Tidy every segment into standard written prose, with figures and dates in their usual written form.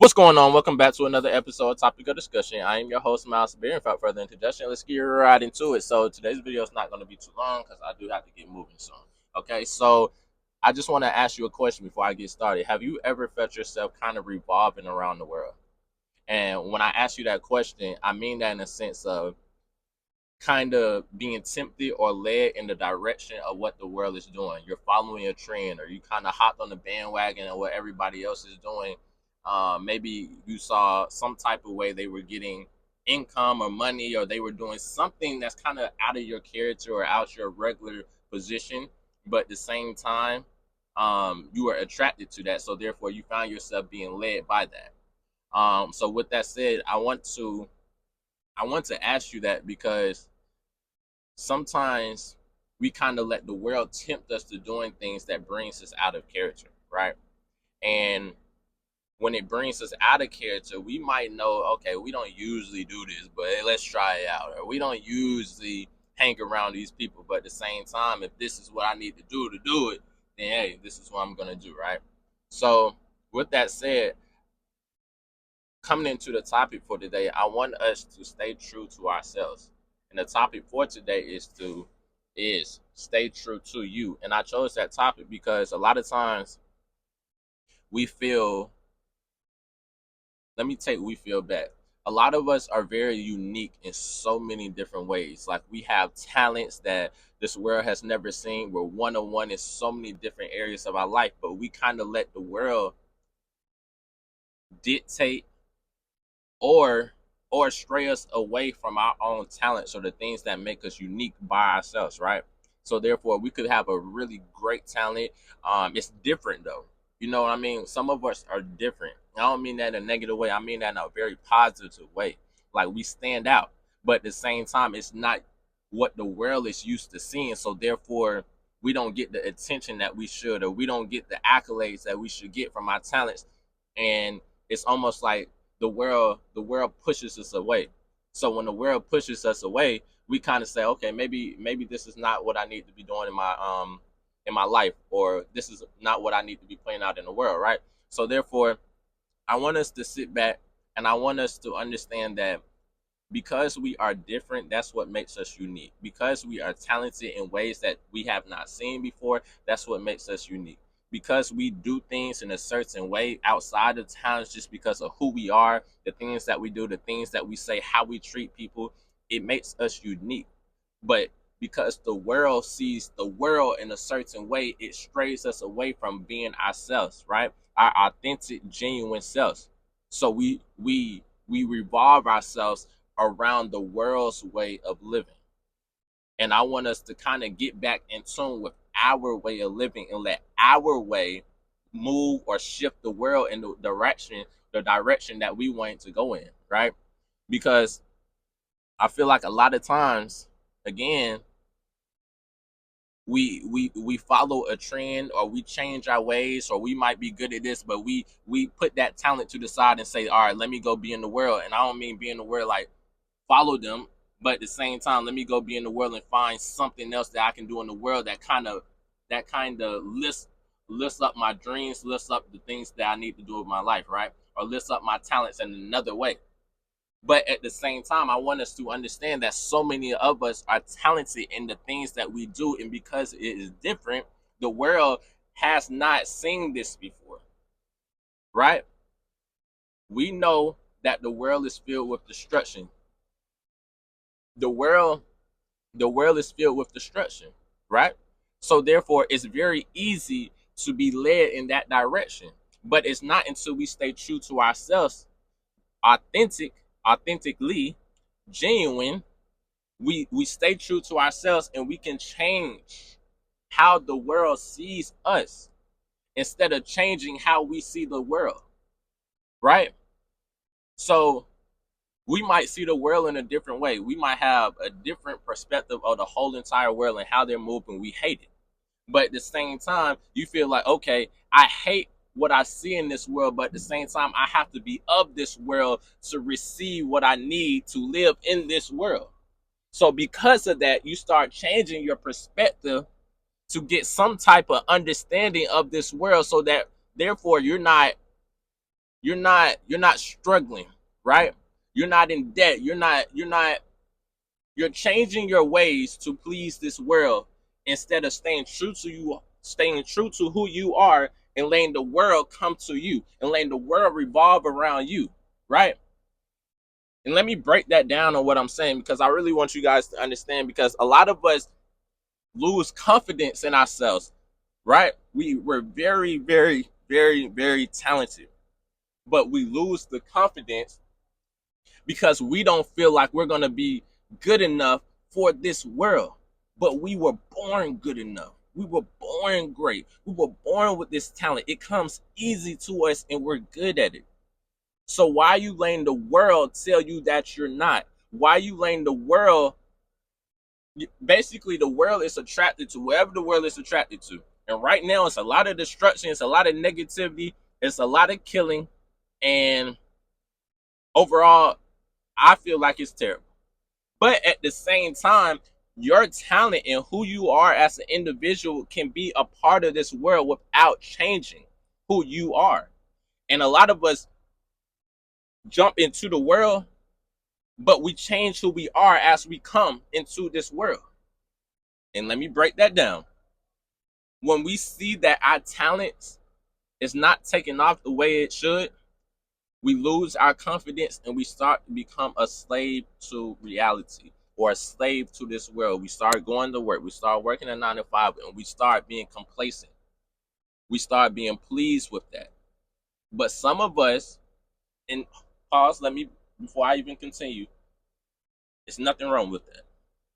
What's going on? Welcome back to another episode of Topic of Discussion. I am your host, Miles Beer. Without further introduction, let's get right into it. So today's video is not going to be too long because I do have to get moving soon. Okay, so I just want to ask you a question before I get started. Have you ever felt yourself kind of revolving around the world? And when I ask you that question, I mean that in a sense of kind of being tempted or led in the direction of what the world is doing. You're following a trend, or you kind of hopped on the bandwagon of what everybody else is doing. Maybe you saw some type of way they were getting income or money, or they were doing something that's kind of out of your character or out your regular position, but at the same time, you are attracted to that. So therefore, you found yourself being led by that. So with that said, I want to ask you that because sometimes we kind of let the world tempt us to doing things that brings us out of character, right? And when it brings us out of character, we might know, okay, we don't usually do this, but hey, let's try it out. Or we don't usually hang around these people, but at the same time, if this is what I need to do it, then hey, this is what I'm gonna do, right? So with that said, coming into the topic for today, I want us to stay true to ourselves. And the topic for today is stay true to you. And I chose that topic because a lot of times we feel, let me take we feel back. A lot of us are very unique in so many different ways. Like we have talents that this world has never seen. We're one on one in so many different areas of our life, but we kind of let the world dictate or stray us away from our own talents or the things that make us unique by ourselves, right? So therefore, we could have a really great talent. It's different though. You know what I mean? Some of us are different. I don't mean that in a negative way. I mean that in a very positive way. Like we stand out, but at the same time, it's not what the world is used to seeing. So therefore, we don't get the attention that we should, or we don't get the accolades that we should get from our talents. And it's almost like the world pushes us away. So when the world pushes us away, we kind of say, okay, maybe this is not what I need to be doing in my life, or this is not what I need to be playing out in the world, right? So therefore, I want us to sit back and I want us to understand that because we are different, that's what makes us unique. Because we are talented in ways that we have not seen before, that's what makes us unique. Because we do things in a certain way outside of talents, just because of who we are, the things that we do, the things that we say, how we treat people, it makes us unique. But because the world sees the world in a certain way, it strays us away from being ourselves, right? Our authentic, genuine selves. So we revolve ourselves around the world's way of living. And I want us to kind of get back in tune with our way of living and let our way move or shift the world in the direction that we want it to go in, right? Because I feel like a lot of times, again, we follow a trend, or we change our ways, or we might be good at this, but we put that talent to the side and say, all right, let me go be in the world. And I don't mean be in the world like follow them, but at the same time, let me go be in the world and find something else that I can do in the world that kind of lifts up my dreams, lifts up the things that I need to do with my life, right? Or lifts up my talents in another way. But at the same time, I want us to understand that so many of us are talented in the things that we do, and because it is different, the world has not seen this before, right? We know that the world is filled with destruction. The world the world is filled with destruction, right? So therefore, it's very easy to be led in that direction. But it's not until we stay true to ourselves, authentically, genuine. We stay true to ourselves, and we can change how the world sees us instead of changing how we see the world, right? So we might see the world in a different way. We might have a different perspective of the whole entire world and how they're moving. We hate it. But at the same time, you feel like, okay, I hate what I see in this world, but at the same time, I have to be of this world to receive what I need to live in this world. So because of that, you start changing your perspective to get some type of understanding of this world, so that therefore you're not You're not struggling, right? You're not in debt. You're changing your ways to please this world instead of staying true to who you are, and letting the world come to you and letting the world revolve around you, right? And let me break that down on what I'm saying, because I really want you guys to understand, because a lot of us lose confidence in ourselves, right? We're very, very, very, very talented, but we lose the confidence because we don't feel like we're going to be good enough for this world. But we were born good enough. We were born great. We were born with this talent. It comes easy to us and we're good at it. So why are you letting the world tell you that you're not? Why are you letting the world, basically the world is attracted to whatever the world is attracted to. And right now it's a lot of destruction, it's a lot of negativity, it's a lot of killing, and overall I feel like it's terrible. But at the same time, your talent and who you are as an individual can be a part of this world without changing who you are. And a lot of us jump into the world, but we change who we are as we come into this world. And let me break that down. When we see that our talents is not taking off the way it should, we lose our confidence and we start to become a slave to reality, or a slave to this world. We start going to work. We start working a 9 to 5, and we start being complacent. We start being pleased with that. But some of us, and pause, let me, before I even continue, there's nothing wrong with that.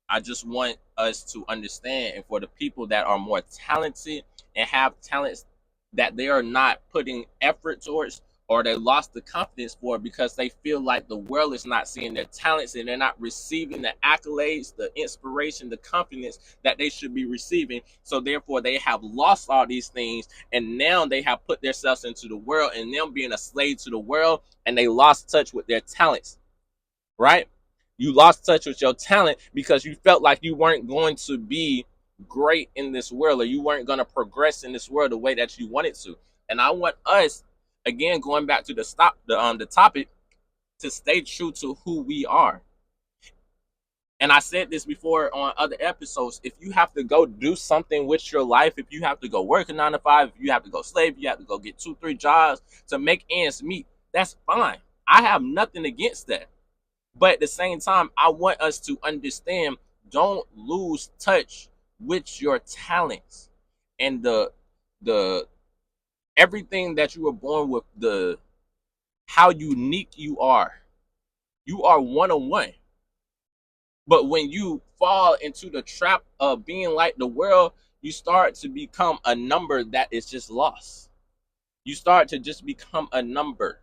I just want us to understand, and for the people that are more talented and have talents that they are not putting effort towards, or they lost the confidence for, because they feel like the world is not seeing their talents and they're not receiving the accolades, the inspiration, the confidence that they should be receiving. So therefore they have lost all these things, and now they have put themselves into the world, and them being a slave to the world, and they lost touch with their talents, right? You lost touch with your talent because you felt like you weren't going to be great in this world, or you weren't going to progress in this world the way that you wanted to. And I want us, again, going back to the topic, to stay true to who we are. And I said this before on other episodes. If you have to go do something with your life, if you have to go work a 9 to 5, if you have to go slave, you have to go get 2, 3 jobs to make ends meet, that's fine. I have nothing against that. But at the same time, I want us to understand, don't lose touch with your talents and the everything that you were born with, the how unique you are. You are one on one. But when you fall into the trap of being like the world, you start to become a number that is just lost. You start to just become a number.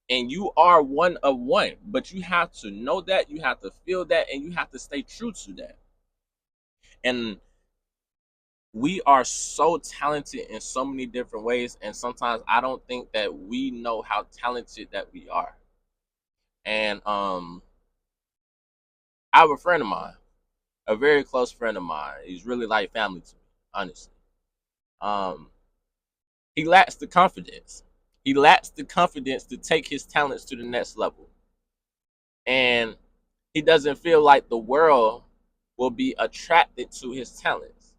And you are one of one, but you have to know that, you have to feel that, and you have to stay true to that. And we are so talented in so many different ways, and sometimes I don't think that we know how talented that we are. And I have a friend of mine, a very close friend of mine. He's really like family to me, honestly. um he lacks the confidence. He lacks the confidence to take his talents to the next level, and he doesn't feel like the world will be attracted to his talents.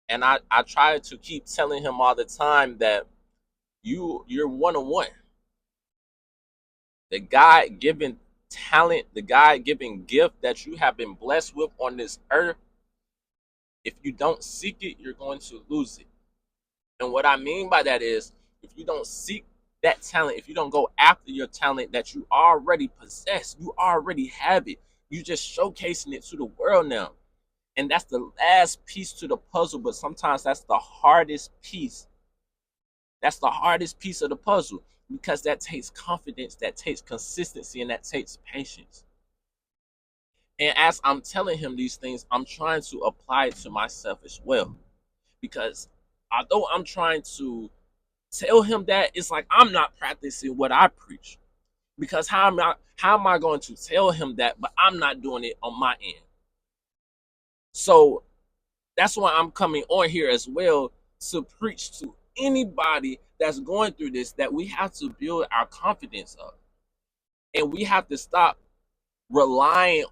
And I try to keep telling him all the time that you're one on one. The God given talent, the God given gift that you have been blessed with on this earth, if you don't seek it, you're going to lose it. And what I mean by that is, if you don't seek that talent, if you don't go after your talent that you already possess, you already have it. You just showcasing it to the world now. And that's the last piece to the puzzle, but sometimes that's the hardest piece. That's the hardest piece of the puzzle, because that takes confidence, that takes consistency, and that takes patience. And as I'm telling him these things, I'm trying to apply it to myself as well. Because although I'm trying to tell him that, it's like I'm not practicing what I preach. Because how am I going to tell him that, but I'm not doing it on my end? So that's why I'm coming on here as well, to preach to anybody that's going through this that we have to build our confidence up. And we have to stop relying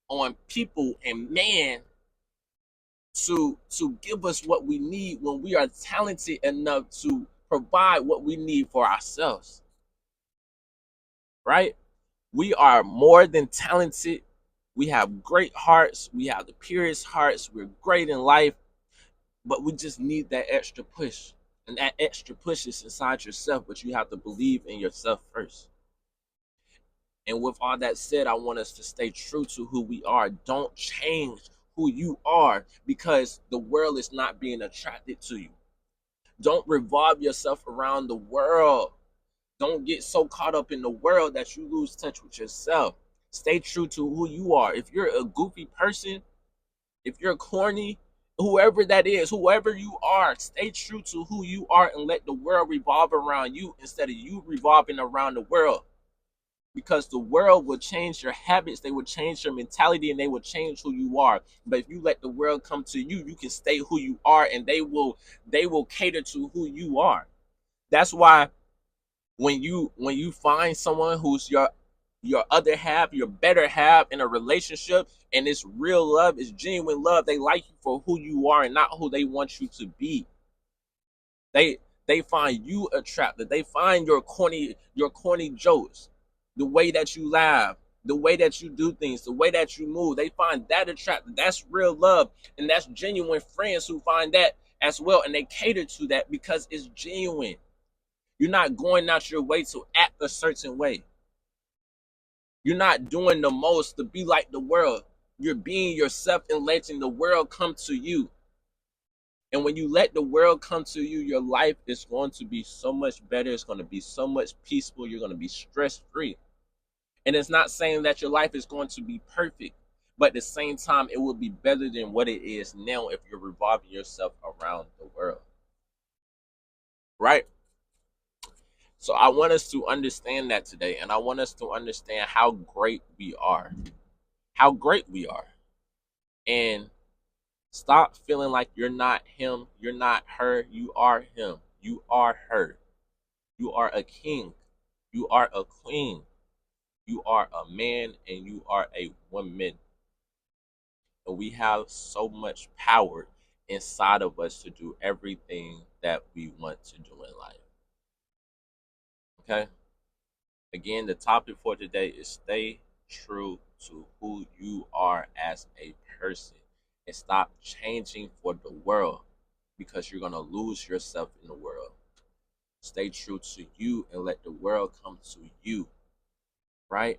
on people and man to give us what we need when we are talented enough to provide what we need for ourselves, right? We are more than talented. We have great hearts. We have the purest hearts. We're great in life, but we just need that extra push. And that extra push is inside yourself, but you have to believe in yourself first. And with all that said, I want us to stay true to who we are. Don't change who you are because the world is not being attracted to you. Don't revolve yourself around the world. Don't get so caught up in the world that you lose touch with yourself. Stay true to who you are. If you're a goofy person, if you're corny, whoever that is, whoever you are, stay true to who you are and let the world revolve around you instead of you revolving around the world. Because the world will change your habits, they will change your mentality, and they will change who you are. But if you let the world come to you, you can stay who you are, and they will cater to who you are. That's why when you find someone who's your other half, your better half in a relationship, and it's real love, it's genuine love, they like you for who you are and not who they want you to be. They find you attractive. They find your corny jokes, the way that you laugh, the way that you do things, the way that you move. They find that attractive. That's real love, and that's genuine friends who find that as well, and they cater to that because it's genuine. You're not going out your way to act a certain way. You're not doing the most to be like the world. You're being yourself and letting the world come to you. And when you let the world come to you, your life is going to be so much better. It's going to be so much peaceful. You're going to be stress free. And it's not saying that your life is going to be perfect, but at the same time, it will be better than what it is now if you're revolving yourself around the world. Right? So I want us to understand that today. And I want us to understand how great we are. How great we are. And stop feeling like you're not him, you're not her, you are him, you are her. You are a king, you are a queen, you are a man, and you are a woman. And we have so much power inside of us to do everything that we want to do in life. Okay? Again, the topic for today is stay true to who you are as a person and stop changing for the world because you're going to lose yourself in the world. Stay true to you and let the world come to you, right?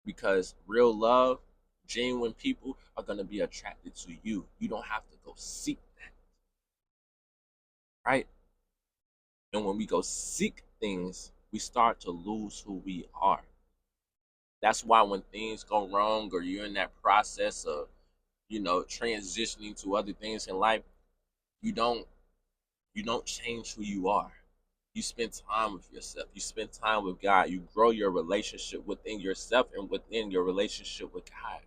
Because real love, genuine people are going to be attracted to you. You don't have to go seek that, right? And when we go seek things, we start to lose who we are. That's why when things go wrong or you're in that process of, transitioning to other things in life, you don't you don't change who you are. You spend time with yourself. You spend time with God. You grow your relationship within yourself and within your relationship with God.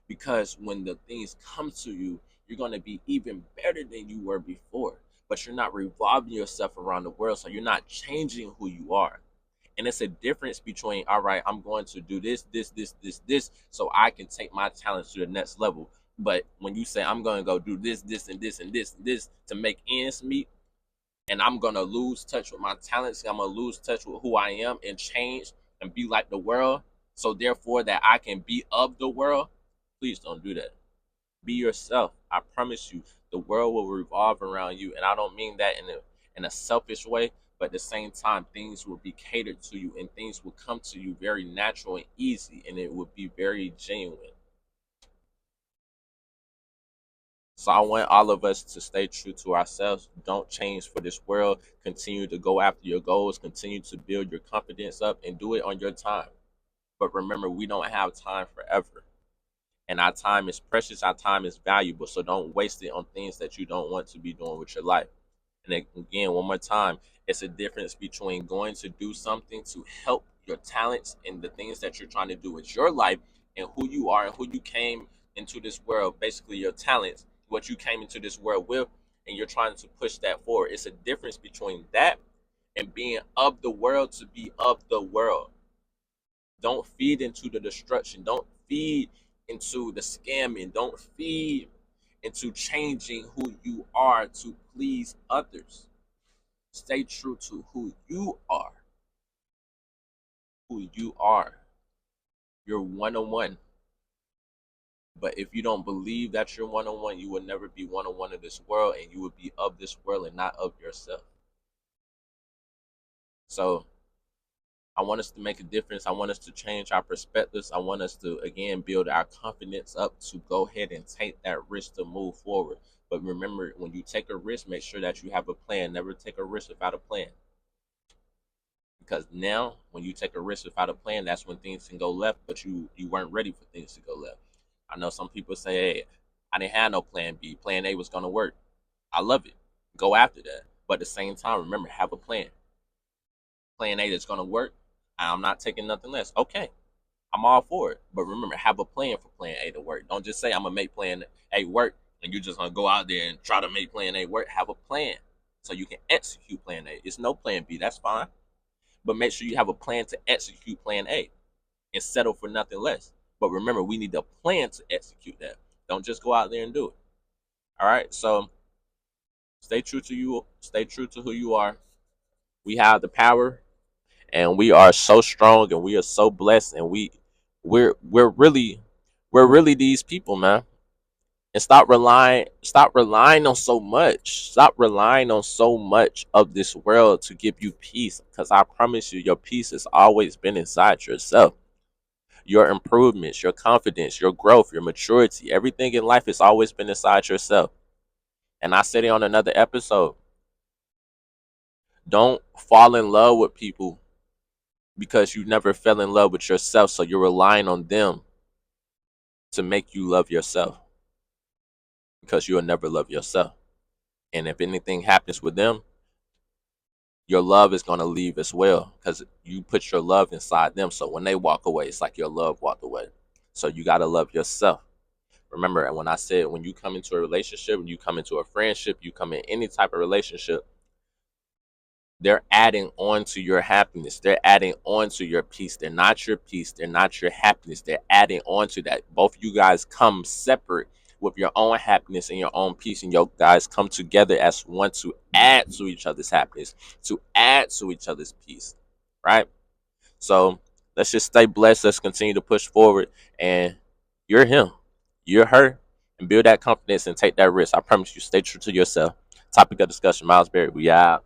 Because when the things come to you, you're going to be even better than you were before. But you're not revolving yourself around the world, so you're not changing who you are. And it's a difference between, all right, I'm going to do this, so I can take my talents to the next level. But when you say I'm going to go do this, and this to make ends meet, and I'm going to lose touch with my talents, I'm going to lose touch with who I am and change and be like the world, so therefore that I can be of the world, please don't do that. Be yourself. I promise you, the world will revolve around you. And I don't mean that in a selfish way, but at the same time, things will be catered to you and things will come to you very natural and easy, and it will be very genuine. So I want all of us to stay true to ourselves. Don't change for this world. Continue to go after your goals. Continue to build your confidence up and do it on your time. But remember, we don't have time forever. And our time is precious, our time is valuable. So don't waste it on things that you don't want to be doing with your life. And again, one more time, it's a difference between going to do something to help your talents and the things that you're trying to do with your life and who you are and who you came into this world, basically your talents, what you came into this world with, and you're trying to push that forward. It's a difference between that and being of the world to be of the world. Don't feed into the destruction. Don't feed into the scamming. Don't feed into changing who you are to please others. Stay true to who you are. Who you are. You're one on one. But if you don't believe that you're one on one, you will never be one on one in this world, and you will be of this world and not of yourself. So I want us to make a difference. I want us to change our perspectives. I want us to, again, build our confidence up to go ahead and take that risk to move forward. But remember, when you take a risk, make sure that you have a plan. Never take a risk without a plan. Because now, when you take a risk without a plan, that's when things can go left, but you weren't ready for things to go left. I know some people say, hey, I didn't have no plan B. Plan A was going to work. I love it. Go after that. But at the same time, remember, have a plan. Plan A that's going to work. I'm not taking nothing less. Okay, I'm all for it. But remember, have a plan for plan A to work. Don't just say I'm gonna make plan A work and you're just gonna go out there and try to make plan A work. Have a plan so you can execute plan A. It's no plan B, that's fine. But make sure you have a plan to execute plan A and settle for nothing less. But remember, we need a plan to execute that. Don't just go out there and do it. All right. So stay true to you, stay true to who you are. We have the power and we are so strong and we are so blessed and we're really these people, man. And stop relying on so much. Stop relying on so much of this world to give you peace, because I promise you your peace has always been inside yourself. Your improvements, your confidence, your growth, your maturity, everything in life has always been inside yourself. And I said it on another episode. Don't fall in love with people because you never fell in love with yourself, so you're relying on them to make you love yourself, because you'll never love yourself. And if anything happens with them, your love is going to leave as well, because you put your love inside them. So when they walk away, it's like your love walked away. So you got to love yourself. Remember, when I said, when you come into a relationship, when you come into a friendship, you come in any type of relationship, they're adding on to your happiness. They're adding on to your peace. They're not your peace. They're not your happiness. They're adding on to that. Both of you guys come separate with your own happiness and your own peace, and you guys come together as one to add to each other's happiness, to add to each other's peace, right? So let's just stay blessed. Let's continue to push forward. And you're him, you're her, and build that confidence and take that risk. I promise you, stay true to yourself. Topic of discussion, Miles Berry. We out.